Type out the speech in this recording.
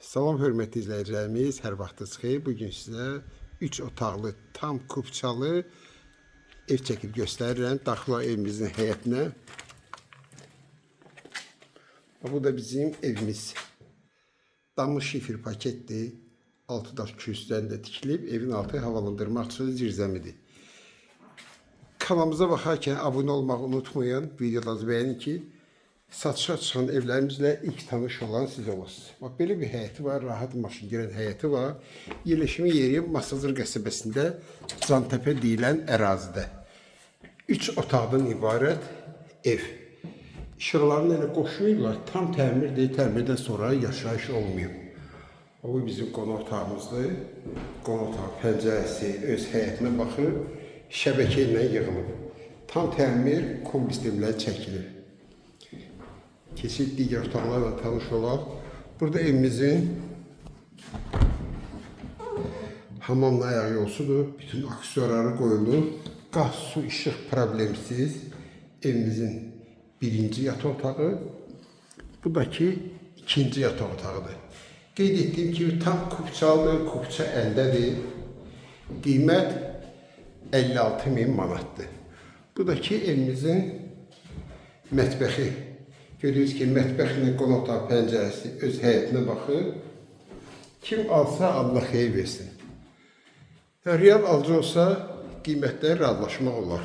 Salam hörmətli izləyicilərimiz, hər vaxtınız xeyir. Bugün sizə 3 otaqlı, tam kupçalı ev çəkib göstərirəm. Daxil evimizin həyətinə. Bu da bizim evimiz. Damlı şifir paketdir. Altı daş kürsüdən də tikilib. Evin altı havalandırmaq üçün zirzəmidir. Kanalımıza baxarkən abunə olmağı unutmayın. Videolarınızı bəyənin ki, satışa çıxan evlərimizlə ilk tanış olan siz olasınız. Bax, belə bir həyəti var, rahat maşın girən həyəti var. Yerləşimi yeri Masazır qəsəbəsində Cantəpə deyilən ərazidə. 3 otaqdan ibarət ev. İşıqlarını elə qoşuyurlar, tam təmir deyil, təmirdən sonra yaşayış olmuyor. Bu bizim qonaq otağımızdır. Qonaq otağı pəncərəsi öz həyətinə baxır, şəbəkə ilə yığılıb. Tam təmir kombistemlər çəkilir. Keçid digər otaqlarla tanış olaq. Burada evimizin hamamla ayaq yolsudur. Bütün aksesuarları qoyulur. Qaz, su, işıq problemsiz. Evimizin birinci yataq otağı. Bu da ki ikinci yataq otağıdır. Qeyd etdiyim kimi tam kupçalıdır. Kupça əldədir. Qiymət 56.000 manatdır. Bu da ki evimizin mətbəxi. Görüyoruz ki, mətbəxlə qonaq otağı pəncərəsi öz həyətinə baxır. Kim alsa Allah xeyir versin. Real alıcı olsa qiymətləri razılaşmaq olar.